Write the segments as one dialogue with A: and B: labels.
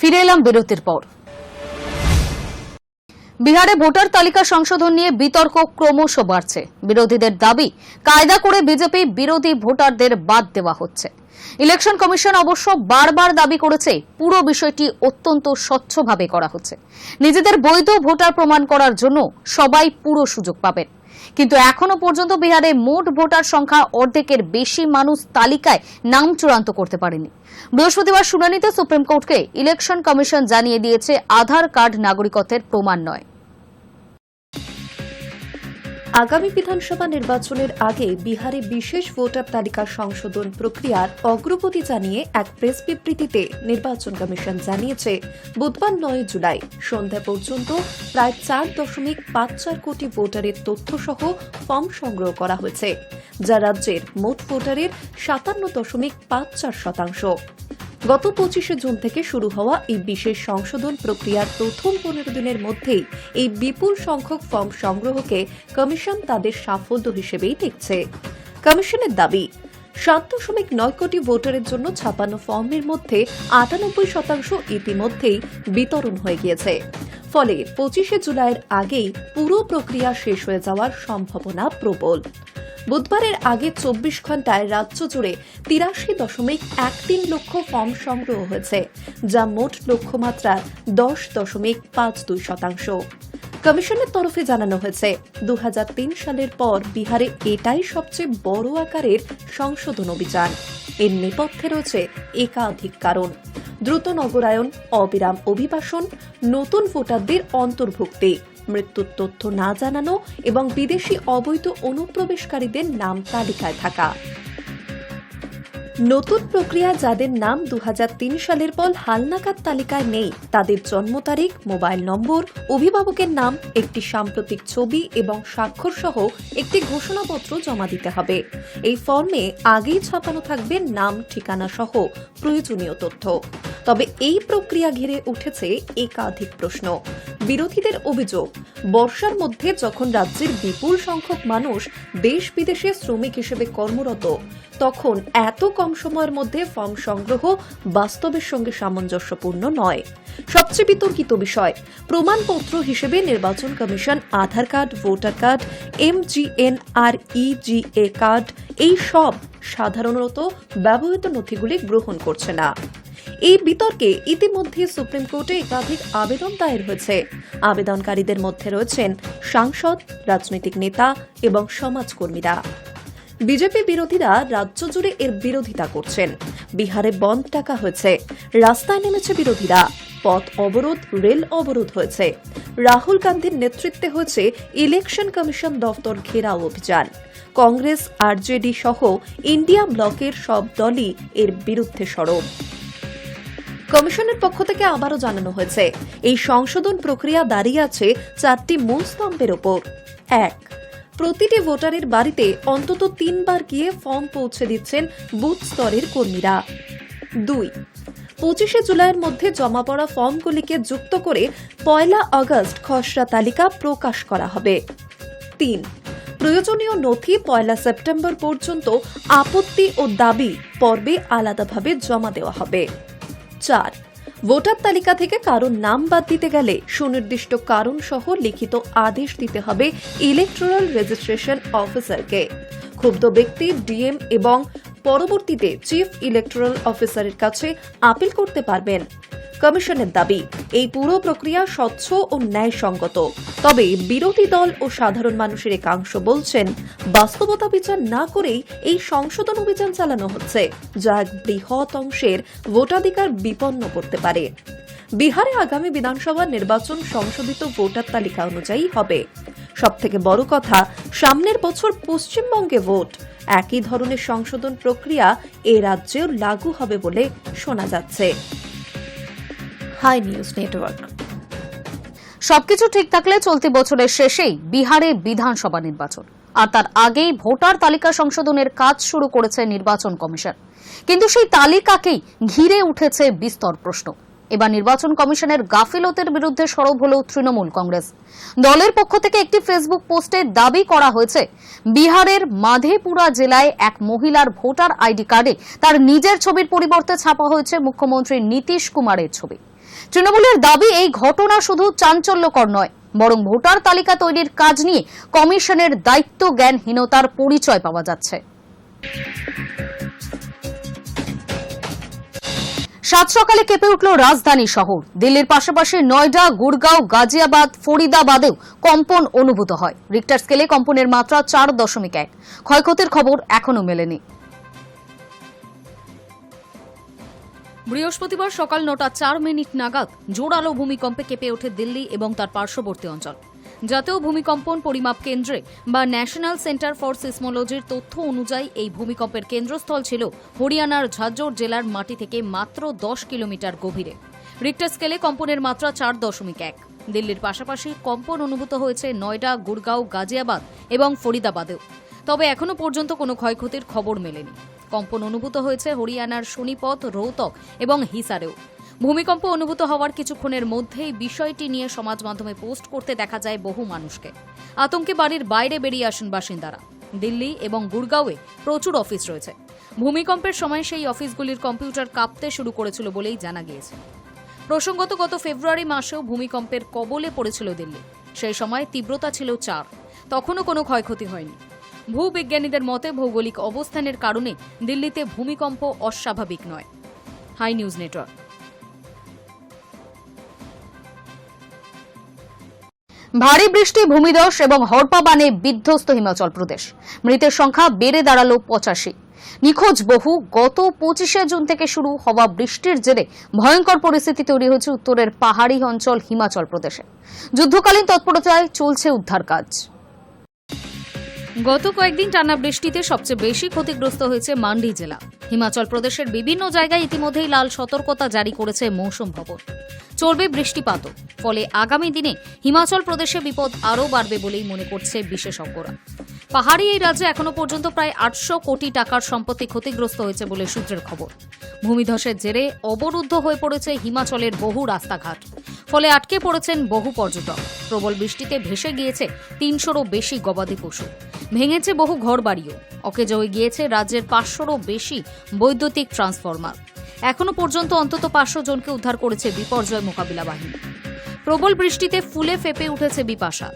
A: ফিরে এলাম বিরতির পর। বিহারে ভোটার তালিকা সংশোধন নিয়ে বিতর্ক ক্রমশ বাড়ছে। বিরোধীদের দাবি, কায়দা করে বিজেপি বিরোধী ভোটারদের বাদ দেওয়া হচ্ছে। ইলেকশন কমিশন অবশ্য বারবার দাবি করেছে পুরো বিষয়টি অত্যন্ত স্বচ্ছভাবে করা হচ্ছে। নিজেদের বৈধ ভোটার প্রমাণ করার জন্য সবাই পুরো সুযোগ পাবেন। কিন্তু এখনো পর্যন্ত বিহারে মোট ভোটার সংখ্যা অর্ধেকের বেশি মানুষ তালিকায় নাম চূড়ান্ত করতে পারেনি। বৃহস্পতিবার শুনানিতে সুপ্রিম কোর্টকে ইলেকশন কমিশন জানিয়ে দিয়েছে আধার কার্ড নাগরিকত্বের প্রমাণ নয়।
B: আগামী বিধানসভা নির্বাচনের আগে বিহারে বিশেষ ভোটার তালিকা সংশোধন প্রক্রিয়ার অগ্রগতি জানিয়ে এক প্রেস বিবৃতিতে নির্বাচন কমিশন জানিয়েছে, বুধবার ৯ জুলাই সন্ধ্যা পর্যন্ত প্রায় ৪.৫৪ কোটি ভোটারের তথ্যসহ ফর্ম সংগ্রহ করা হয়েছে, যা রাজ্যের মোট ভোটারের ৫৭.৫৪%। গত ২৫ জুন থেকে শুরু হওয়া এই বিশেষ সংশোধন প্রক্রিয়ার প্রথম ১৫ দিনের মধ্যেই এই বিপুল সংখ্যক ফর্ম সংগ্রহকে কমিশন তাদের সাফল্য হিসেবেই দেখছে। কমিশনের দাবি, ৭.৯ কোটি ভোটারের জন্য ছাপানো ফর্মের মধ্যে ৯৮% ইতিমধ্যেই বিতরণ হয়ে গিয়েছে। ফলে ২৫ জুলাইয়ের আগেই পুরো প্রক্রিয়া শেষ হয়ে যাওয়ার সম্ভাবনা প্রবল। বুধবারের আগে ২৪ ঘণ্টায় রাজ্য জুড়ে ৮৩.১৩ লক্ষ ফর্ম সংগ্রহ হয়েছে, যা মোট লক্ষ্যমাত্রার ১০.৫২%। কমিশনের তরফে জানানো হয়েছে, ২০০৩ সালের পর বিহারে এটাই সবচেয়ে বড় আকারের সংশোধন অভিযান। এর নেপথ্যে রয়েছে একাধিক কারণ: দ্রুত নগরায়ন, অবিরাম অভিবাসন, নতুন ভোটারদের অন্তর্ভুক্তি, মৃত্যুর তথ্য না জানানো এবং বিদেশি অবৈধ অনুপ্রবেশকারীদের নাম তালিকায় থাকা। নতুন প্রক্রিয়া যাদের নাম ২০০৩ সালের পর হালনাগাদ তালিকায় নেই, তাদের জন্ম তারিখ, মোবাইল নম্বর, অভিভাবকের নাম, একটি সাম্প্রতিক ছবি এবং স্বাক্ষর সহ একটি ঘোষণাপত্র জমা দিতে হবে। এই ফর্মে আগেই ছাপানো থাকবে নাম, ঠিকানা সহ প্রয়োজনীয় তথ্য। তবে এই প্রক্রিয়া ঘিরে উঠেছে একাধিক প্রশ্ন। বিরোধীদের অভিযোগ, বর্ষার মধ্যে যখন রাজ্যের বিপুল সংখ্যক মানুষ দেশ বিদেশে শ্রমিক হিসেবে কর্মরত, তখন এত কম সময়ের মধ্যে ফর্ম সংগ্রহ বাস্তবের সঙ্গে সামঞ্জস্যপূর্ণ নয়। সবচেয়ে বিতর্কিত বিষয়, প্রমাণপত্র হিসেবে নির্বাচন কমিশন Aadhaar card, voter card, MGNREGA card এই সব সাধারণত ব্যবহৃত নথিগুলি গ্রহণ করছে না। এই বিতর্কে ইতিমধ্যে সুপ্রিম কোর্টে একাধিক আবেদন দায়ের হয়েছে। আবেদনকারীদের মধ্যে রয়েছেন সাংসদ, রাজনৈতিক নেতা এবং সমাজকর্মীরা। বিজেপি বিরোধীরা রাজ্য জুড়ে এর বিরোধিতা করছেন। বিহারে বন্ধ ডাকা হয়েছে, রাস্তায় নেমেছে বিরোধীরা, পথ অবরোধ, রেল অবরোধ হয়েছে। রাহুল গান্ধীর নেতৃত্বে হয়েছে ইলেকশন কমিশন দফতর ঘেরাও অভিযান। কংগ্রেস, আরজেডি সহ ইন্ডিয়া ব্লকের সব দলই এর বিরুদ্ধে সরব। কমিশনের পক্ষ থেকে আবারও জানানো হয়েছে, এই সংশোধন প্রক্রিয়া দাঁড়িয়ে আছে ৪টি মূল স্তম্ভের ওপর। ১. প্রতিটি ভোটারের বাড়িতে অন্তত ৩ বার গিয়ে ফর্ম পৌঁছে দিচ্ছেন বুথ স্তরের কর্মীরা। ২. ২৫ জুলাইয়ের মধ্যে জমা পড়া ফর্মগুলিকে যুক্ত করে ১ আগস্ট খসড়া তালিকা প্রকাশ করা হবে। ৩. প্রয়োজনীয় নথি ১ সেপ্টেম্বর পর্যন্ত আপত্তি ও দাবি পর্বে আলাদাভাবে জমা দেওয়া হবে। ৪. ভোটার তালিকা থেকে কারোর নাম বাদ দিতে গেলে সুনির্দিষ্ট কারণ সহ লিখিত আদেশ দিতে হবে ইলেকটোরাল রেজিস্ট্রেশন অফিসারকে। ক্ষুব্ধ ব্যক্তি ডিএম এবং পরবর্তীতে চিফ ইলেকটোরাল অফিসারের কাছে আপিল করতে পারবেন। কমিশনের দাবি, এই পুরো প্রক্রিয়া স্বচ্ছ ও ন্যায়সঙ্গত। তবে বিরোধী দল ও সাধারণ মানুষের একাংশ বলছেন, বাস্তবতা বিচার না করেই এই সংশোধন অভিযান চালানো হচ্ছে, যা এক বৃহৎ অংশের ভোটাধিকার বিপন্ন করতে পারে। বিহারে আগামী বিধানসভা নির্বাচন সংশোধিত ভোটার তালিকা অনুযায়ী হবে। সবথেকে বড় কথা, সামনের বছর পশ্চিমবঙ্গে ভোট। একই ধরনের সংশোধন প্রক্রিয়া এ রাজ্যেও লাগু হবে বলে শোনা যাচ্ছে। High News Network.
A: সবকিছু ঠিক থাকলে চলতি বছরের শেষেই বিহারে বিধানসভা নির্বাচন, আর তার আগেই ভোটার তালিকা সংশোধনের কাজ শুরু করেছে নির্বাচন কমিশন। কিন্তু সেই তালিকাকেই ঘিরে উঠেছে বিস্তর প্রশ্ন। এবার নির্বাচন কমিশনের গাফিলতির বিরুদ্ধে সরব হল তৃণমূল কংগ্রেস। দলের পক্ষ থেকে একটি ফেসবুক পোস্টে দাবি করা হয়েছে, বিহারের মাধেপুরা জেলায় এক মহিলার ভোটার আইডি কার্ডে তার নিজের ছবির পরিবর্তে ছাপা হয়েছে মুখ্যমন্ত্রী নীতিশ কুমারের ছবি। তৃণমূলের দাবি, এই ঘটনা শুধু চাঞ্চল্যকর নয়, বরং ভোটার তালিকা তৈরির কাজ নিয়ে কমিশনের দায়িত্ব জ্ঞানহীনতার পরিচয় পাওয়া যাচ্ছে। সাত সকালে কেঁপে উঠল রাজধানী শহর। দিল্লির পাশাপাশি নয়ডা, গুড়গাঁও, গাজিয়াবাদ, ফরিদাবাদেও কম্পন অনুভূত হয়। রিক্টার স্কেলে কম্পনের মাত্রা 4.1। ক্ষয়ক্ষতির খবর এখনো মেলেনি। বৃহস্পতিবার সকাল 9:04 নাগাদ জোরালো ভূমিকম্পে কেঁপে ওঠে দিল্লি এবং তার পার্শ্ববর্তী অঞ্চল। জাতীয় ভূমিকম্পন পরিমাপ কেন্দ্রে বা ন্যাশনাল সেন্টার ফর সিসমোলজির তথ্য অনুযায়ী এই ভূমিকম্পের কেন্দ্রস্থল ছিল হরিয়ানার ঝাজ্জর জেলার মাটি থেকে মাত্র 10 কিলোমিটার গভীরে। রিক্টার স্কেলে কম্পনের মাত্রা 4.1। দিল্লির পাশাপাশি কম্পন অনুভূত হয়েছে নয়ডা, গুড়গাঁও, গাজিয়াবাদ এবং ফরিদাবাদেও। তবে এখনো পর্যন্ত কোনো ক্ষয়ক্ষতির খবর মেলেনি। কম্পন অনুভূত হয়েছে হরিয়ানার সোনিপত, রোহতক এবং হিসারেও। ভূমিকম্প অনুভূত হওয়ার কিছুক্ষণের মধ্যেই বিষয়টি নিয়ে সমাজ মাধ্যমে পোস্ট করতে দেখা যায় বহু মানুষকে। আতঙ্কে বাড়ির বাইরে বেরিয়ে আসেন বাসিন্দারা। দিল্লি এবং গুড়গাঁওয়ে প্রচুর অফিস রয়েছে। ভূমিকম্পের সময় সেই অফিসগুলির কম্পিউটার কাঁপতে শুরু করেছিল বলেই জানা গিয়েছে। প্রসঙ্গত, গত ফেব্রুয়ারি মাসেও ভূমিকম্পের কবলে পড়েছিল দিল্লি। সেই সময় তীব্রতা ছিল 4। তখনও কোনো ক্ষয়ক্ষতি হয়নি। ভূবিজ্ঞানীদের মতে ভৌগোলিক অবস্থানের কারণে দিল্লিতে ভূমিকম্প অস্বাভাবিক নয়। High News Network. ভারী বৃষ্টি, ভূমিধস এবং হড়পা-বানে বিধ্বস্ত হিমাচল প্রদেশ। মৃতের সংখ্যা বেড়ে দাঁড়ালো 85। নিখোঁজ বহু। গত 25শে জুন থেকে শুরু হওয়া বৃষ্টির জেরে ভয়ঙ্কর পরিস্থিতি তৈরি হয়েছে উত্তরের পাহাড়ি অঞ্চল হিমাচল প্রদেশে। যুদ্ধকালীন তৎপরতায় চলছে উদ্ধার কাজ। গত কয়েকদিন টানা বৃষ্টিতে সবচেয়ে বেশি ক্ষতিগ্রস্ত হয়েছে মান্ডি জেলা। হিমাচল প্রদেশের বিভিন্ন জায়গায় ইতিমধ্যেই লাল সতর্কতা জারি করেছে মৌসুম ভবন। চলবে বৃষ্টিপাতও। ফলে আগামী দিনে হিমাচল প্রদেশে বিপদ আরও বাড়বে বলেই মনে করছে বিশেষজ্ঞরা। পাহাড়ি এই রাজ্যে এখনো পর্যন্ত প্রায় 800 কোটি টাকার সম্পত্তি ক্ষতিগ্রস্ত হয়েছে বলে সূত্রের খবর। ভূমিধসের জেরে অবরুদ্ধ হয়ে পড়েছে হিমাচলের বহু রাস্তাঘাট। ফলে আটকে পড়েছেন বহু পর্যটক। প্রবল বৃষ্টিতে ভেসে গিয়েছে 300রও বেশি গবাদি পশু। ভেঙেছে বহু ঘরবাড়িও। অকেজ হয়ে গিয়েছে রাজ্যের 500রও বেশি বৈদ্যুতিক ট্রান্সফরমার। এখনো পর্যন্ত অন্তত 500 জনকে উদ্ধার করেছে বিপর্যয় মোকাবিলা বাহিনী। প্রবল বৃষ্টিতে ফুলে ফেপে উঠেছে বিপাশা।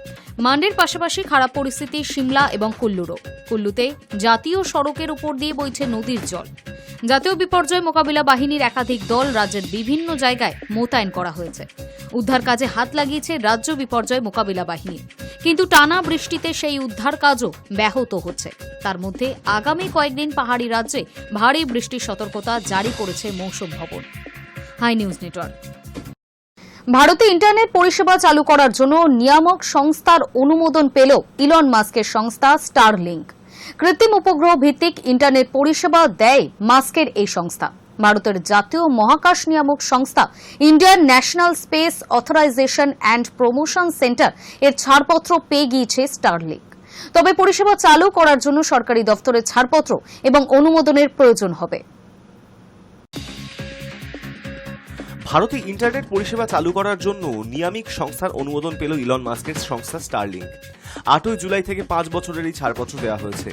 A: মান্ডির পাশাপাশি খারাপ পরিস্থিতি সিমলা এবং কুল্লুরও। কুল্লুতে জাতীয় সড়কের উপর দিয়ে বইছে নদীর জল। জাতীয় বিপর্যয় মোকাবিলা বাহিনীর একাধিক দল রাজ্যের বিভিন্ন জায়গায় মোতায়েন করা হয়েছে। উদ্ধার কাজে হাত লাগিয়েছে রাজ্য বিপর্যয় মোকাবিলা বাহিনী। কিন্তু টানা বৃষ্টিতে সেই উদ্ধার কাজও ব্যাহত হচ্ছে। তার মধ্যে আগামী কয়েকদিন পাহাড়ি রাজ্যে ভারী বৃষ্টির সতর্কতা জারি করেছে মৌসুম ভবন। High News Network. ভারতে ইন্টারনেট পরিষেবা চালু করার জন্য নিয়ামক সংস্থার অনুমোদন পেল ইলন মাস্কের সংস্থা স্টারলিংক। কৃত্রিম উপগ্রহ ভিত্তিক ইন্টারনেট পরিষেবা দেয় মাস্কের এই সংস্থা। ভারতের জাতীয় মহাকাশ নিয়ামক সংস্থা Indian national space authorisation and promotion centre এর ছাড়পত্র পেয়ে গিয়েছে স্টারলিংক। তবে পরিষেবা চালু করার জন্য সরকারি দফতরের ছাড়পত্র এবং অনুমোদনের প্রয়োজন হবে।
C: ভারতে ইন্টারনেট পরিষেবা চালু করার জন্য নিয়ামক সংস্থার অনুমোদন পেল ইলন মাস্কের সংস্থা স্টারলিংক। 8 জুলাই থেকে 5 বছরের এই ছাড়পত্র দেওয়া হয়েছে।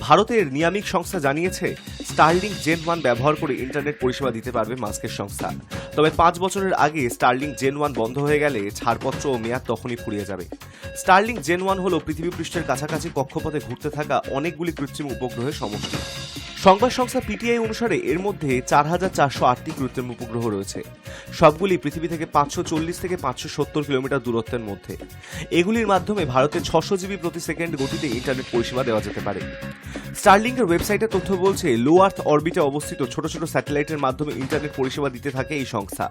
C: ভারতের নিয়ামক সংস্থা জানিয়েছে স্টারলিংক জেন 1 ব্যবহার করে ইন্টারনেট পরিষেবা দিতে পারবে মাস্কের সংস্থা। তবে 5 বছরের আগে স্টারলিংক জেন 1 বন্ধ হয়ে গেলে ছাড়পত্র ও মেয়াদ তখনই ফুরিয়ে যাবে। স্টারলিংক জেন 1 হল পৃথিবী পৃষ্ঠের কাছাকাছি কক্ষপথে ঘুরতে থাকা অনেকগুলি কৃত্রিম উপগ্রহের সমষ্টি। সংবাদ সংস্থা পিটিআই অনুসারে এর মধ্যে 4408টি কৃত্রিম উপগ্রহ রয়েছে। সবগুলি পৃথিবী থেকে 540 থেকে 570 কিলোমিটার দূরত্বের মধ্যে। এগুলির মাধ্যমে ভারতে 600 জিবি প্রতি সেকেন্ড গতিতে ইন্টারনেট পরিষেবা দেওয়া যেতে পারে। স্টারলিংকের ওয়েবসাইটে তথ্য বলছে লো আর্থ অরবিটে অবস্থিত ছোট ছোট স্যাটেলাইটের মাধ্যমে ইন্টারনেট পরিষেবা দিতে থাকে এই সংস্থা।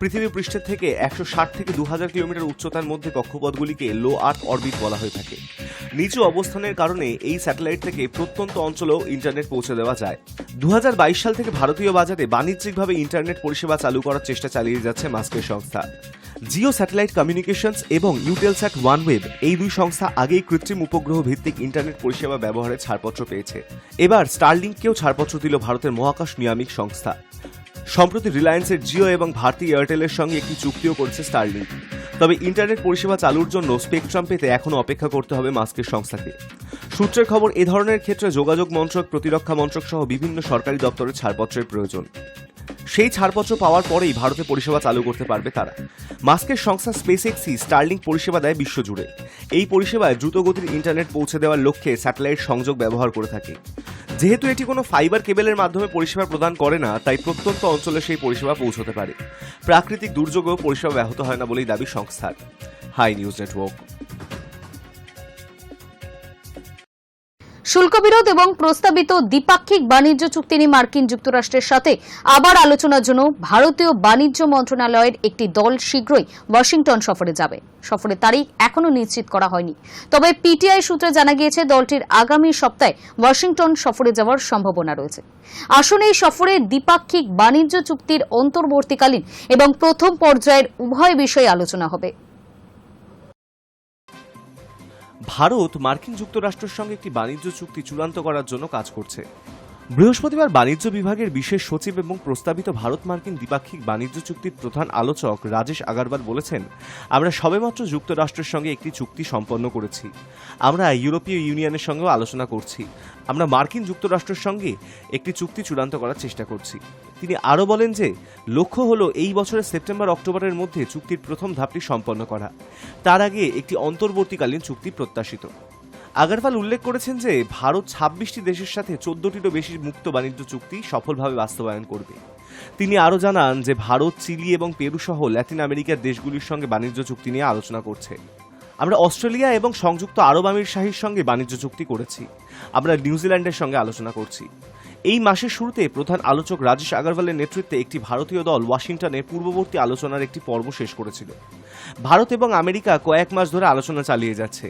C: পৃথিবী পৃষ্ঠের থেকে 160 থেকে 2000 কিলোমিটার উচ্চতার মধ্যে কক্ষপথগুলিকে লো আর্থ অরবিট বলা হয়ে থাকে। নিচু অবস্থানের কারণে এই স্যাটেলাইট থেকে প্রত্যন্ত অঞ্চলেও ইন্টারনেট পৌঁছে দেওয়া যায়। 2022 সাল থেকে ভারতীয় বাজারে বাণিজ্যিকভাবে ইন্টারনেট পরিষেবা চালু করার চেষ্টা চালিয়ে যাচ্ছে মাস্কের সংস্থা। জিও স্যাটেলাইট কমিউনিকেশনস এবং ইউটেলস্যাট ওয়ানওয়েব এই দুই সংস্থা আগেই কৃত্রিম উপগ্রহ ভিত্তিক ইন্টারনেট পরিষেবা ব্যবহারের ছাড়পত্র পেয়েছে। এবার স্টারলিংককেও ছাড়পত্র দিল ভারতের মহাকাশ নিয়ামক সংস্থা। সম্প্রতি রিলায়েন্সের জিও এবং ভারতী এয়ারটেলের সঙ্গে একটি চুক্তিও করেছে স্টারলিংক। তবে ইন্টারনেট পরিষেবা চালুর জন্য স্পেকট্রাম পেতে এখনও অপেক্ষা করতে হবে মাস্কের সংস্থাকে। সূত্রের খবর, এ ধরনের ক্ষেত্রে যোগাযোগ মন্ত্রক, প্রতিরক্ষা মন্ত্রক সহ বিভিন্ন সরকারি দপ্তরের ছাড়পত্রের প্রয়োজন। সেই ছাড়পত্র পাওয়ার পরেই ভারতে পরিষেবা চালু করতে পারবে তারা। মাস্কের সংস্থা স্পেসএক্সই স্টারলিংক পরিষেবা দেয় বিশ্বজুড়ে। এই পরিষেবায় দ্রুতগতির ইন্টারনেট পৌঁছে দেওয়ার লক্ষ্যে স্যাটেলাইট সংযোগ ব্যবহার করে থাকে। যেহেতু এটি কোনো ফাইবার কেবলের মাধ্যমে পরিষেবা প্রদান করে না, তাই প্রত্যন্ত অঞ্চলে সেই পরিষেবা পৌঁছতে পারে। প্রাকৃতিক দুর্যোগেও পরিষেবা ব্যাহত হয় না বলেই দাবি সংস্থার। High News Network.
A: শুল্ক বিরোধ এবং প্রস্তাবিত দ্বিপাক্ষিক বাণিজ্য চুক্তি নিয়ে মার্কিন যুক্তরাষ্ট্রের সাথে আবার আলোচনার জন্য ভারতীয় বাণিজ্য মন্ত্রণালয়ের একটি দল শীঘ্রই ওয়াশিংটন সফরে যাবে। সফরের তারিখ এখনো নিশ্চিত করা হয়নি, তবে পিটিআই সূত্রে জানা গিয়েছে দলটির আগামী সপ্তাহে ওয়াশিংটন সফরে যাওয়ার সম্ভাবনা রয়েছে। আসলে এই সফরে দ্বিপাক্ষিক বাণিজ্য চুক্তির অন্তর্বর্তীকালীন এবং প্রথম পর্যায়ের উভয় বিষয়ে আলোচনা হবে।
C: ভারত মার্কিন যুক্তরাষ্ট্রের সঙ্গে একটি বাণিজ্য চুক্তি চূড়ান্ত করার জন্য কাজ করছে। বৃহস্পতিবার বাণিজ্য বিভাগের বিশেষ সচিব এবং প্রস্তাবিত ভারত মার্কিন দ্বিপাক্ষিক বাণিজ্য চুক্তির প্রধান আলোচক রাজেশ আগারওয়াল বলেছেন, আমরা সবেমাত্র যুক্তরাষ্ট্রের সঙ্গে একটি চুক্তি সম্পন্ন করেছি। আমরা ইউরোপীয় ইউনিয়নের সঙ্গেও আলোচনা করছি। আমরা মার্কিন যুক্তরাষ্ট্রের সঙ্গে একটি চুক্তি চূড়ান্ত করার চেষ্টা করছি। তিনি আরও বলেন যে লক্ষ্য হল এই বছরের সেপ্টেম্বর অক্টোবরের মধ্যে চুক্তির প্রথম ধাপটি সম্পন্ন করা। তার আগে একটি অন্তর্বর্তীকালীন চুক্তি প্রত্যাশিত। আগারওয়াল উল্লেখ করেছেন যে ভারত ২৬টি দেশের সাথে ১৪টিরও বেশি মুক্ত বাণিজ্য চুক্তি সফলভাবে বাস্তবায়ন করবে। তিনি আরও জানান যে ভারত, চিলি এবং পেরু সহ ল্যাটিন আমেরিকার দেশগুলির সঙ্গে বাণিজ্য চুক্তি নিয়ে আলোচনা করছে। আমরা অস্ট্রেলিয়া এবং সংযুক্ত আরব আমিরশাহীর সঙ্গে বাণিজ্য চুক্তি করেছি। আমরা নিউজিল্যান্ডের সঙ্গে আলোচনা করছি। এই মাসের শুরুতে প্রধান আলোচক রাজেশ আগারওয়ালের নেতৃত্বে একটি ভারতীয় দল ওয়াশিংটনে পূর্ববর্তী আলোচনার একটি পর্ব শেষ করেছিল। ভারত এবং আমেরিকা কয়েক মাস ধরে আলোচনা চালিয়ে যাচ্ছে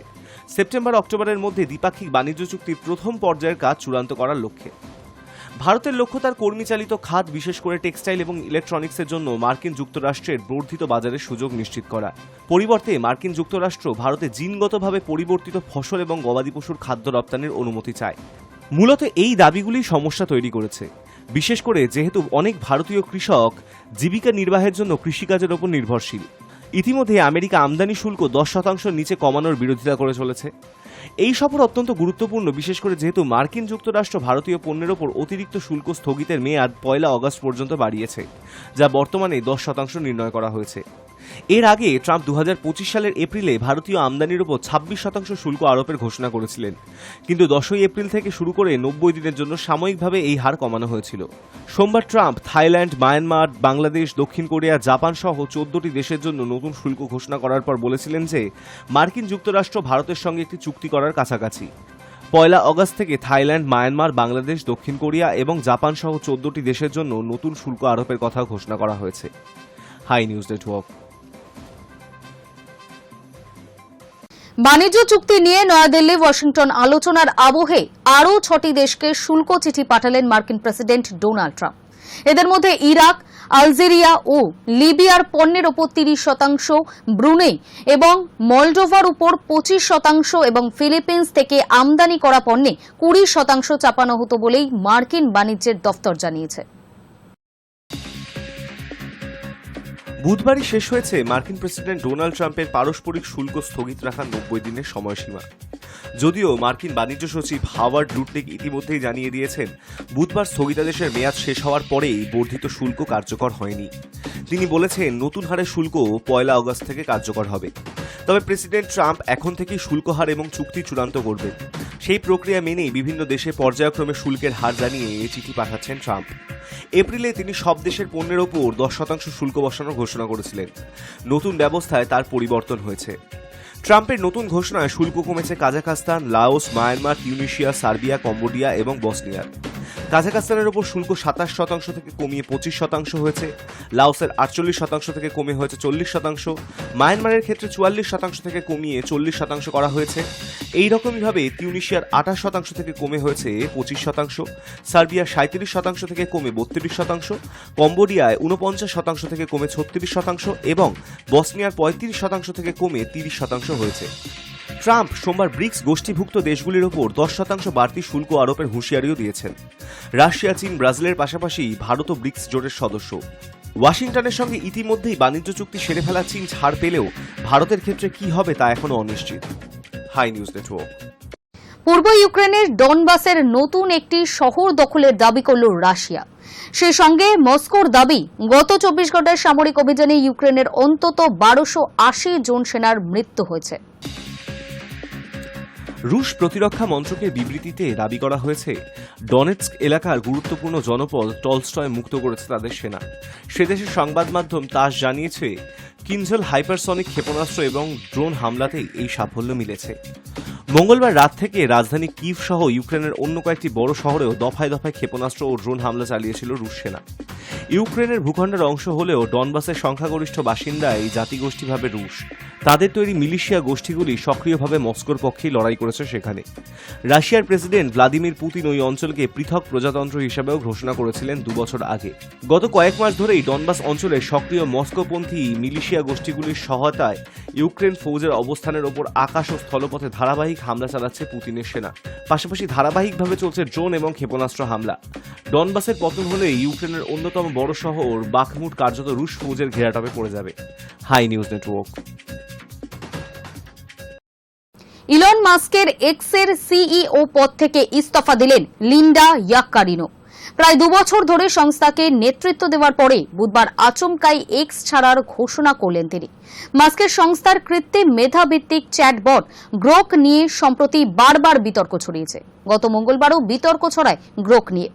C: সেপ্টেম্বর অক্টোবরের মধ্যে দ্বিপাক্ষিক বাণিজ্য চুক্তির প্রথম পর্যায়ের কাজ চূড়ান্ত করার লক্ষ্যে। ভারতের লক্ষ্য তার কর্মীচালিত খাত, বিশেষ করে টেক্সটাইল এবং ইলেকট্রনিক্সের জন্য মার্কিন যুক্তরাষ্ট্রের বর্ধিত বাজারের সুযোগ নিশ্চিত করা। পরিবর্তে মার্কিন যুক্তরাষ্ট্র ভারতে জিনগতভাবে পরিবর্তিত ফসল এবং গবাদি পশুর খাদ্য রপ্তানির অনুমতি চায়। মূলত এই দাবিগুলি সমস্যা তৈরি করেছে, বিশেষ করে যেহেতু অনেক ভারতীয় কৃষক জীবিকা নির্বাহের জন্য কৃষিকাজের ওপর নির্ভরশীল। ইতিমধ্যে আমেরিকা আমদানি শুল্ক 10% নিচে কমানোর বিরোধিতা করে চলেছে। এই সফর অত্যন্ত গুরুত্বপূর্ণ, বিশেষ করে যেহেতু মার্কিন যুক্তরাষ্ট্র ভারতীয় পণ্যের ওপর অতিরিক্ত শুল্ক স্থগিতের মেয়াদ 1 আগস্ট পর্যন্ত বাড়িয়েছে, যা বর্তমানে 10% নির্ণয় করা হয়েছে। এর আগে ট্রাম্প 2025 সালের এপ্রিলে ভারতীয় আমদানির ওপর 26% শুল্ক আরোপের ঘোষণা করেছিলেন, কিন্তু 10 এপ্রিল থেকে শুরু করে 90 দিনের জন্য সাময়িকভাবে এই হার কমানো হয়েছিল। সোমবার ট্রাম্প থাইল্যান্ড, মায়ানমার, বাংলাদেশ, দক্ষিণ কোরিয়া, জাপান সহ 14টি দেশের জন্য নতুন শুল্ক ঘোষণা করার পর বলেছিলেন যে মার্কিন যুক্তরাষ্ট্র ভারতের সঙ্গে একটি চুক্তি করার কাছাকাছি। 1 আগস্ট থেকে থাইল্যান্ড, মায়ানমার, বাংলাদেশ, দক্ষিণ কোরিয়া এবং জাপান সহ 14টি দেশের জন্য নতুন শুল্ক আরোপের কথা ঘোষণা করা হয়েছে। High News Network.
A: বাণিজ্য চুক্তি নিয়ে নয়াদিল্লি ওয়াশিংটন আলোচনার আবহে আরও 6টি দেশকে শুল্ক চিঠি পাঠালেন মার্কিন প্রেসিডেন্ট ডোনাল্ড ট্রাম্প। এদের মধ্যে ইরাক, আলজেরিয়া ও লিবিয়ার পণ্যের ওপর 30%, ব্রুনেই এবং মলডোভার উপর 25% এবং ফিলিপিন্স থেকে আমদানি করা পণ্যে 20% চাপানো হতো বলেই মার্কিন বাণিজ্যের দফতর জানিয়েছে।
C: বুধবারই শেষ হয়েছে মার্কিন প্রেসিডেন্ট ডোনাল্ড ট্রাম্পের পারস্পরিক শুল্ক স্থগিত রাখার 90 দিনের সময়সীমা। যদিও মার্কিন বাণিজ্য সচিব হাওয়ার্ড লুটনিক ইতিমধ্যেই জানিয়ে দিয়েছেন বুধবার স্থগিতাদেশের মেয়াদ শেষ হওয়ার পরেই বর্ধিত শুল্ক কার্যকর হয়নি। তিনি বলেছেন নতুন হারের শুল্ক 1 আগস্ট থেকে কার্যকর হবে। তবে প্রেসিডেন্ট ট্রাম্প এখন থেকেই শুল্ক হার এবং চুক্তি চূড়ান্ত করবেন। সেই প্রক্রিয়া মেনেই বিভিন্ন দেশে পর্যায়ক্রমে শুল্কের হার জানিয়ে চিঠি পাঠাচ্ছেন ট্রাম্প। এপ্রিলে তিনি সব দেশের পণ্যের ওপর 10% শুল্ক বসানোর ঘোষণা করেছিলেন। নতুন ব্যবস্থায় তার পরিবর্তন হয়েছে। ট্রাম্পের নতুন ঘোষণায় শুল্ক কমেছে Kazakhstan, Laos, Myanmar, Tunisia, Serbia, Cambodia এবং বসনিয়ার। কাজাখস্তানের ওপর শুল্ক 27% থেকে কমিয়ে 25% হয়েছে, লাওসের 48% থেকে কমে হয়েছে 40%, মায়ানমারের ক্ষেত্রে 44% থেকে কমিয়ে 40% করা হয়েছে। এই রকমইভাবে তিউনিশিয়ার 28% থেকে কমে হয়েছে 25%, সার্বিয়ার 37% থেকে কমে 32%, কম্বোডিয়ায় 49% থেকে কমে 36% এবং বসনিয়ার 35% থেকে কমে 30% হয়েছে। ট্রাম্প সোমবার ব্রিক্স গোষ্ঠীভুক্ত দেশগুলির ওপর 10% বাড়তি শুল্ক আরোপের হুঁশিয়ারিও দিয়েছেন। রাশিয়া, চীন, ব্রাজিলের পাশাপাশি ভারতও ব্রিক্স জোটের সদস্য। ওয়াশিংটনের সঙ্গে ইতিমধ্যেই বাণিজ্য চুক্তি সেরে ফেলা চীন ছাড় পেলেও ভারতের ক্ষেত্রে কি হবে তা এখনও অনিশ্চিত। High News Network.
A: পূর্ব ইউক্রেনের ডনবাসের নতুন একটি শহর দখলের দাবি করল রাশিয়া। সেই সঙ্গে মস্কোর দাবি গত 24 ঘন্টার সামরিক অভিযানে ইউক্রেনের অন্তত 1280 জন সেনার মৃত্যু হয়েছে।
C: রুশ প্রতিরক্ষা মন্ত্রকের বিবৃতিতে দাবি করা হয়েছে, ডনেটস্ক এলাকার গুরুত্বপূর্ণ জনপদ টলস্টয় মুক্ত করেছে তাদের সেনা। সে দেশের সংবাদ মাধ্যম তাস জানিয়েছে, কিনজেল হাইপারসনিক ক্ষেপণাস্ত্র এবং ড্রোন হামলাতেই এই সাফল্য মিলেছে। মঙ্গলবার রাত থেকে রাজধানী কিভ সহ ইউক্রেনের অন্য কয়েকটি বড় শহরেও দফায় দফায় ক্ষেপণাস্ত্র ও ড্রোন হামলা চালিয়েছিল রুশ সেনা। ইউক্রেনের ভূখণ্ডের অংশ হলেও ডনবাসের সংখ্যাগরিষ্ঠ বাসিন্দা এই জাতিগোষ্ঠীভাবে রুশ। তাদের তৈরি মিলিশিয়া গোষ্ঠীগুলি সক্রিয়ভাবে মস্কোর পক্ষেই লড়াই করেছে সেখানে। রাশিয়ার প্রেসিডেন্ট ভ্লাদিমির পুতিন ওই অঞ্চলকে পৃথক প্রজাতন্ত্র হিসেবেও ঘোষণা করেছিলেন 2 বছর আগে। গত কয়েক মাস ধরেই ডনবাস অঞ্চলে সক্রিয় মস্কোপন্থী মিলিশিয়া গোষ্ঠীগুলির সহায়তায় ইউক্রেন ফৌজের অবস্থানের ওপর আকাশ ও স্থলপথে ধারাবাহিক হামলা চালাচ্ছে পুতিনের সেনা। পাশাপাশি ধারাবাহিকভাবে চলছে ড্রোন এবং ক্ষেপণাস্ত্র হামলা। ডনবাসের পতন হলে ইউক্রেনের অন্যতম বড় শহর বাখমুট কার্যত রুশ ফৌজের ঘেরাটপে পড়ে যাবে। High News network.
A: ইলন মাস্কের এক্সের সিইও পদ থেকে ইস্তফা দিলেন লিন্ডা ইয়াক্কারিনো। প্রায় 2 বছর ধরে সংস্থাকে নেতৃত্ব দেওয়ার পরে বুধবার আচমকাই এক্স ছাড়ার ঘোষণা করলেন তিনি। মাস্কের সংস্থার কৃত্রিম মেধাভিত্তিক চ্যাটবট গ্রোক নিয়ে সম্প্রতি বারবার বিতর্ক ছড়িয়েছে। গত মঙ্গলবারও বিতর্ক ছড়ায় গ্রোক নিয়ে।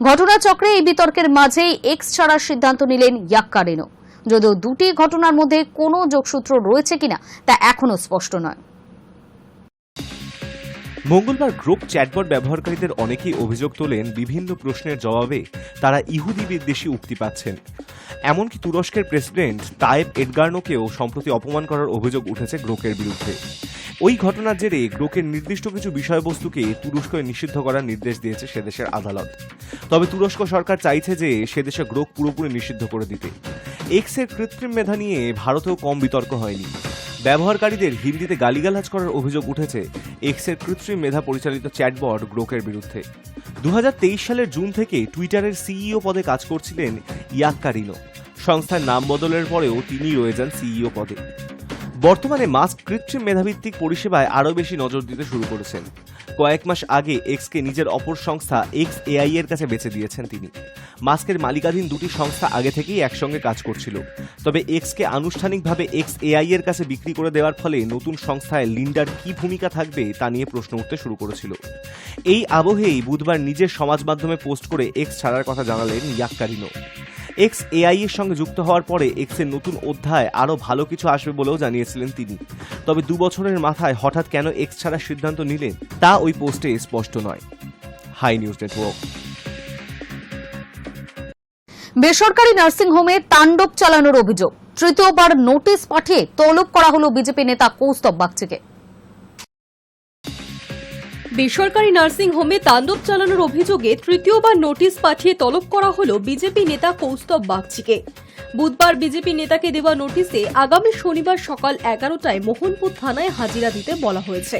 A: ঘটনাচক্রে এই বিতর্কের মাঝেই এক্স ছাড়ার সিদ্ধান্ত নিলেন ইয়াক্কারিনো। যদিও দুটি ঘটনার মধ্যে কোনো যোগসূত্র রয়েছে কিনা তা এখনো স্পষ্ট নয়।
C: মঙ্গলবার গ্রোক চ্যাটবট ব্যবহারকারীদের অনেকেই অভিযোগ তোলেন, বিভিন্ন প্রশ্নের জবাবে তারা ইহুদি বিদ্বেষী উক্তি পাচ্ছেন। এমনকি তুরস্কের প্রেসিডেন্ট তায়েব এরদোগানকেও সম্প্রতি অপমান করার অভিযোগ উঠেছে গ্রোকের বিরুদ্ধে। ওই ঘটনার জেরে গ্রোকের নির্দিষ্ট কিছু বিষয়বস্তুকে তুরস্কে নিষিদ্ধ করার নির্দেশ দিয়েছে সেদেশের আদালত। তবে তুরস্ক সরকার চাইছে যে সেদেশে গ্রোক পুরোপুরি নিষিদ্ধ করে দিতে। এক্সের কৃত্রিম মেধা নিয়ে ভারতেও কম বিতর্ক হয়নি। ব্যবহারকারীদের হিন্দিতে গালিগালাজ করার অভিযোগ উঠেছে এক্সের কৃত্রিম মেধা পরিচালিত চ্যাটবট গ্রোকের বিরুদ্ধে। 2023 সালের জুন থেকে টুইটারের সিইও পদে কাজ করছিলেন ইয়াক্কারিনো। সংস্থার নাম বদলের পরেও তিনি রয়ে যান সিইও পদে। বর্তমানে মাস্ক কৃত্রিম মেধাভিত্তিক পরিষেবায় আরও বেশি নজর দিতে শুরু করেছেন। কয়েক মাস আগে এক্সকে নিজের অপর সংস্থা এক্স এআই এর কাছে বেচে দিয়েছেন তিনি। মাস্কের মালিকাধীন দুটি সংস্থা আগে থেকেই একসঙ্গে কাজ করছিল। তবে এক্সকে আনুষ্ঠানিকভাবে এক্স এআই এর কাছে বিক্রি করে দেওয়ার ফলে নতুন সংস্থায় লিন্ডার কি ভূমিকা থাকবে তা নিয়ে প্রশ্ন উঠতে শুরু করেছিল। এই আবহেই বুধবার নিজের সমাজ মাধ্যমে পোস্ট করে এক্স ছাড়ার কথা জানালেন ইয়াক্কারিনো। এক্স এআই এর সঙ্গে যুক্ত হওয়ার পরে এক্সের নতুন অধ্যায় আরও ভালো কিছু আসবে বলেও জানিয়েছিলেন তিনি। তবে 2 বছরের মাথায় হঠাৎ কেন এক্স ছাড়ার সিদ্ধান্ত নিলেন তা ওই পোস্টে স্পষ্ট নয়। High News Network.
A: বেসরকারি নার্সিংহোমে তাণ্ডব চালানোর অভিযোগ, তৃতীয়বার নোটিশ পাঠিয়ে তলব করা হলো বিজেপি নেতা কৌস্তব বাগচিকে।
B: বেসরকারি নার্সিং হোমে তাণ্ডব চালানোর অভিযোগে তৃতীয়বার নোটিশ পাঠিয়ে তলব করা হলো বিজেপি নেতা কৌস্তব বাগচিকে। বুধবার বিজেপি নেতাকে দেওয়া নোটিশে আগামী শনিবার সকাল 11টায় মোহনপুর থানায় হাজিরা দিতে বলা হয়েছে।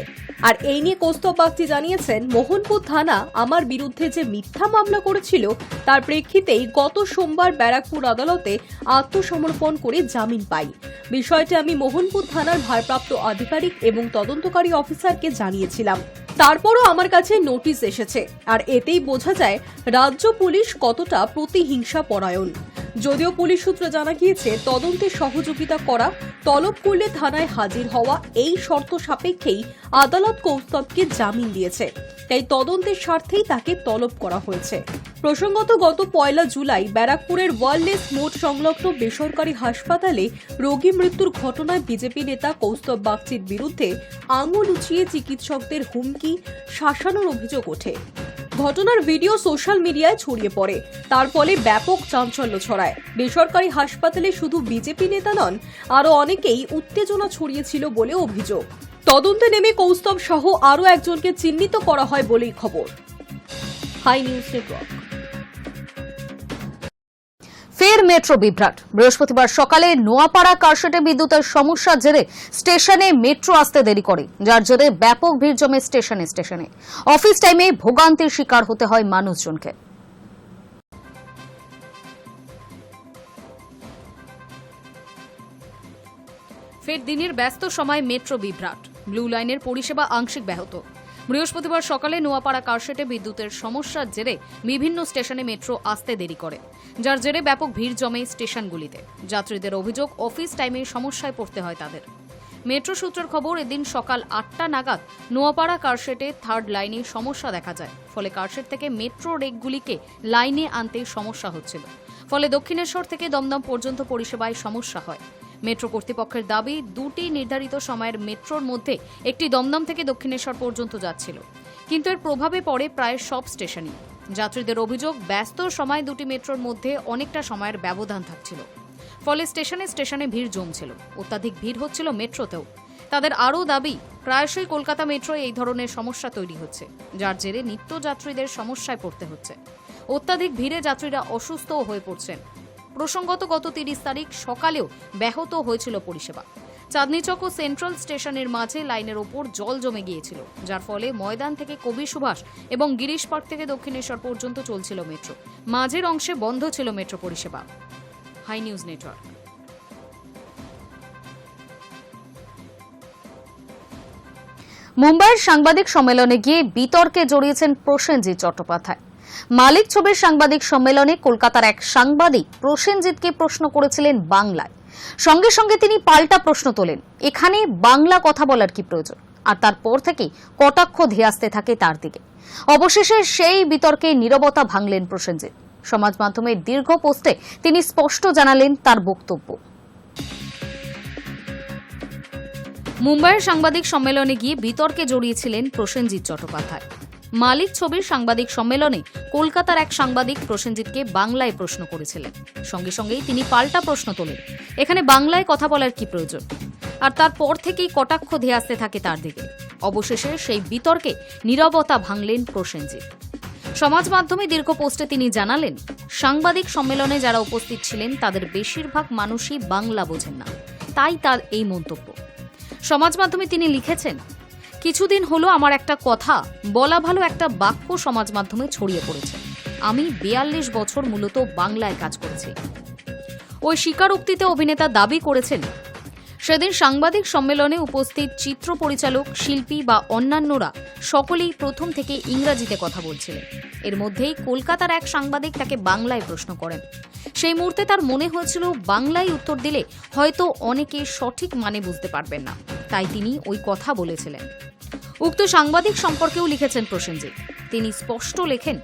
B: আর এই নিয়ে কৌস্তব বাগচি জানিয়েছেন, মোহনপুর থানা আমার বিরুদ্ধে যে মিথ্যা মামলা করেছিল তার প্রেক্ষিতেই গত সোমবার ব্যারাকপুর আদালতে আত্মসমর্পণ করে জামিন পাই। বিষয়টি আমি মোহনপুর থানার ভারপ্রাপ্ত আধিকারিক এবং তদন্তকারী অফিসারকে জানিয়েছিলাম। তারপরও আমার কাছে নোটিশ এসেছে। আর এতেই বোঝা যায় রাজ্য পুলিশ কতটা প্রতিহিংসা পরায়ণ। যদিও পুলিশ সূত্রে জানা গিয়েছে, তদন্তে সহযোগিতা করা, তলব করলে থানায় হাজির হওয়া এই শর্ত সাপেক্ষেই আদালত কৌস্তবকে জামিন দিয়েছে। তাই তদন্তের স্বার্থেই তাকে তলব করা হয়েছে। প্রসঙ্গত, গত 1 জুলাই ব্যারাকপুরের ওয়ারলেস মোড় সংলগ্ন বেসরকারি হাসপাতালে রোগী মৃত্যুর ঘটনায় বিজেপি নেতা কৌস্তব বাগচির বিরুদ্ধে আঙুল উঁচিয়ে চিকিৎসকদের হুমকি, শাসানোর অভিযোগ ওঠে। ঘটনার ভিডিও সোশ্যাল মিডিয়ায় ছড়িয়ে পড়ে। তার ফলে ব্যাপক চাঞ্চল্য ছড়ায়। বেসরকারি হাসপাতালে শুধু বিজেপি নেতা নন, আরও অনেকেই উত্তেজনা ছড়িয়েছিল বলে অভিযোগ। তদন্তে নেমে কৌস্তব সহ আরও একজনকে চিহ্নিত করা হয় বলেই খবর। High News Network.
A: ফের মেট্রো বিভ্রাট। বৃহস্পতিবার সকালে নোয়াপাড়া কারশেডে বিদ্যুতের সমস্যার জেরে স্টেশনে মেট্রো আসতে দেরি করে, যার জেরে ব্যাপক ভিড় জমে স্টেশনে। অফিস টাইমে ভোগান্তির শিকার হতে হয় মানুষজনকে।
D: ফের দিনের ব্যস্ত সময় মেট্রো বিভ্রাট। ব্লু লাইনের পরিষেবা আংশিক ব্যাহত।
A: বৃহস্পতিবার সকালে নোয়াপাড়া কারশেটে বিদ্যুতের সমস্যার জেরে বিভিন্ন স্টেশনে মেট্রো আসতে দেরি করে, যার জেরে ব্যাপক ভিড় জমে স্টেশনগুলিতে। যাত্রীদের অভিযোগ, অফিস টাইমে সমস্যায় পড়তে হয় তাদের। মেট্রো সূত্রের খবর, এদিন সকাল 8টা নাগাদ নোয়াপাড়া কারশেটে থার্ড লাইনে সমস্যা দেখা যায়। ফলে কারশেট থেকে মেট্রো রেকগুলিকে লাইনে আনতে সমস্যা হচ্ছিল। ফলে দক্ষিণেশ্বর থেকে দমদম পর্যন্ত পরিষেবায় সমস্যা হয়। মেট্রো কর্তৃপক্ষের দাবি, দুটি নির্ধারিত সময়ের মেট্রোর মধ্যে একটি দমদম থেকে দক্ষিণেশ্বর পর্যন্ত যাচ্ছিল, কিন্তু এর প্রভাবে পড়ে প্রায় সব স্টেশনই। যাত্রীদের অভিযোগ, ব্যস্ত সময় দুটি মেট্রোর মধ্যে অনেকটা সময়ের ব্যবধান থাকছিল। ফলে স্টেশনে স্টেশনে ভিড় জমছিল, অত্যাধিক ভিড় হচ্ছিল মেট্রোতেও। তাদের আরও দাবি, প্রায়শই কলকাতা মেট্রোয় এই ধরনের সমস্যা তৈরি হচ্ছে, যার জেরে নিত্যযাত্রীদের সমস্যায় পড়তে হচ্ছে। অত্যাধিক ভিড়ে যাত্রীরা অসুস্থও হয়ে পড়ছেন। প্রসঙ্গত, গত 30 তারিখ সকালেও ব্যাহত হয়েছিল পরিষেবা। চাঁদনীচক ও সেন্ট্রাল স্টেশনের মাঝে লাইনের ওপর জল জমে গিয়েছিল, যার ফলে ময়দান থেকে কবি সুভাষ এবং গিরিশ পার্ক থেকে দক্ষিণেশ্বর পর্যন্ত চলছিল মেট্রো। মাঝের অংশে বন্ধ ছিল মেট্রো পরিষেবা। High News Network. মুম্বাইয়ের সাংবাদিক সম্মেলনে গিয়ে বিতর্কে জড়িয়েছেন প্রসেনজিৎ চট্টোপাধ্যায়। মালিক ছবির সাংবাদিক সম্মেলনে কলকাতার এক সাংবাদিক প্রসেনজিৎকে প্রশ্ন করেছিলেন বাংলায়। সঙ্গে সঙ্গে তিনি পাল্টা প্রশ্ন তোলেন, এখানে বাংলা কথা বলার কি প্রয়োজন? আর তারপর থেকেই কটাক্ষ ধেয়ে আসতে থাকে তার দিকে। অবশেষে সেই বিতর্কে নীরবতা ভাঙলেন প্রসেনজিৎ। সমাজ মাধ্যমের দীর্ঘ পোস্টে তিনি স্পষ্ট জানালেন তার বক্তব্য। মুম্বাইয়ের সাংবাদিক সম্মেলনে গিয়ে বিতর্কে জড়িয়েছিলেন প্রসেনজিৎ চট্টোপাধ্যায়। মালিক ছবির সাংবাদিক সম্মেলনে কলকাতার এক সাংবাদিক প্রসেনজিৎকে বাংলায় প্রশ্ন করেছিলেন। সঙ্গে সঙ্গেই তিনি পাল্টা প্রশ্ন তোলেন, এখানে বাংলায় কথা বলার কি প্রয়োজন? আর তারপর থেকেই কটাক্ষ ধেয়ে আসতে থাকে তার দিকে। অবশেষে সেই বিতর্কে নীরবতা ভাঙলেন প্রসেনজিৎ। সমাজ মাধ্যমে দীর্ঘ পোস্টে তিনি জানালেন, সাংবাদিক সম্মেলনে যারা উপস্থিত ছিলেন তাদের বেশিরভাগ মানুষই বাংলা বোঝেন না, তাই তার এই মন্তব্য। সমাজ মাধ্যমে তিনি লিখেছেন, কিছুদিন হলো আমার একটা কথা বলা ভালো একটা বাক্য সমাজ মাধ্যমে ছড়িয়ে পড়েছে। আমি 42 বছর মূলত বাংলায় কাজ করেছি। ওই স্বীকারোক্তিতে অভিনেতা দাবি করেছেন, সেদিন সাংবাদিক সম্মেলনে উপস্থিত চিত্র পরিচালক, শিল্পী বা অন্যান্যরা সকলেই প্রথম থেকে ইংরাজিতে কথা বলছিলেন। এর মধ্যেই কলকাতার এক সাংবাদিক তাকে বাংলায় প্রশ্ন করেন। সেই মুহূর্তে তার মনে হয়েছিল বাংলায় উত্তর দিলে হয়তো অনেকে সঠিক মানে বুঝতে পারবেন না, তাই তিনি ওই কথা বলেছিলেন। উক্ত সাংবাদিক সম্পর্কেও লিখেছেন প্রসেনজিৎ। তিনি স্পষ্ট লেখেন,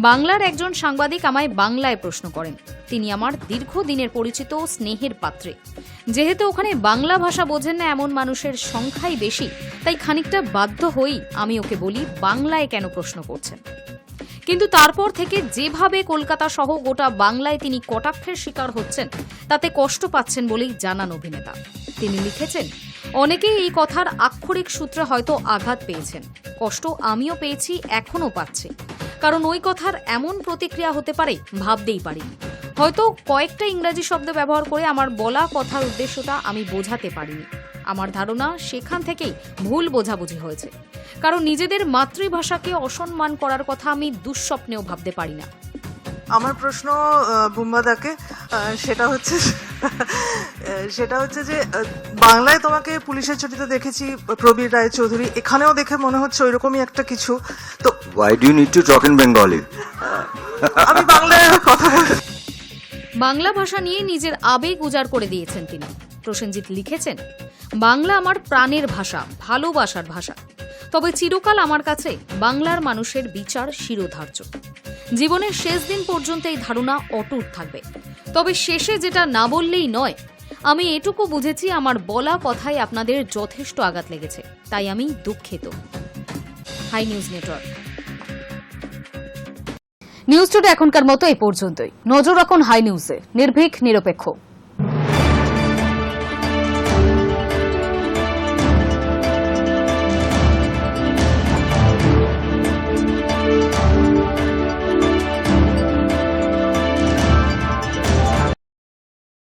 A: বাংলার একজন সাংবাদিক আমায় বাংলায় প্রশ্ন করেন। তিনি আমার দীর্ঘদিনের পরিচিত স্নেহের পাত্রে। যেহেতু ওখানে বাংলা ভাষা বোঝেন না এমন মানুষের সংখ্যাই বেশি, তাই খানিকটা বাধ্য হই আমি ওকে বলি বাংলায় কেন প্রশ্ন করছেন। কিন্তু তারপর থেকে যেভাবে কলকাতা সহ গোটা বাংলায় তিনি কটাক্ষের শিকার হচ্ছেন, তাতে কষ্ট পাচ্ছেন বলেই জানান অভিনেতা। তিনি লিখেছেন, অনেকেই এই কথার আক্ষরিক সূত্রে হয়তো আঘাত পেয়েছেন। কষ্ট আমিও পেয়েছি, এখনো পাচ্ছি। কারণ ওই কথার এমন প্রতিক্রিয়া হতে পারে ভাবতেই পারিনি। হয়তো কয়েকটা ইংরাজি শব্দ ব্যবহার করে আমার বলা কথার উদ্দেশ্যটা আমি বোঝাতে পারিনি। আমার ধারণা সেখান থেকেই ভুল বোঝাবুঝি হয়েছে। কারণ নিজেদের মাতৃভাষাকে অসম্মান করার কথা আমি দুঃস্বপ্নেও ভাবতে পারি না।
D: আমার প্রশ্ন বুম্বাদাকে, সেটা হচ্ছে যে বাংলায় তোমাকে পুলিশের ছবিতে দেখেছি প্রবীর রায়চৌধুরী, এখানেও দেখে মনে হচ্ছে ওইরকমই একটা কিছু। তো
E: Why do you need to talk in Bengali?
D: আমি বাংলায় কথা বলছি।
A: বাংলা ভাষা নিয়ে নিজের আবেগ উজাড় করে দিয়েছেন তিনি। প্রসেনজিৎ লিখেছেন, বাংলা আমার প্রাণের ভাষা, ভালোবাসার ভাষা। তবে চিরকাল আমার কাছে বাংলার মানুষের বিচার শিরোধার্য। জীবনের শেষ দিন পর্যন্ত এই ধারণা অটুট থাকবে। তবে শেষে যেটা না বললেই নয়, আমি এটুকু বুঝেছি আমার বলা কথায় আপনাদের যথেষ্ট আঘাত লেগেছে, তাই আমি দুঃখিত। High News Network. News today এখনকার মতো এই পর্যন্তই। নজর রাখুন হাই নিউজে, নির্ভীক নিরপেক্ষ।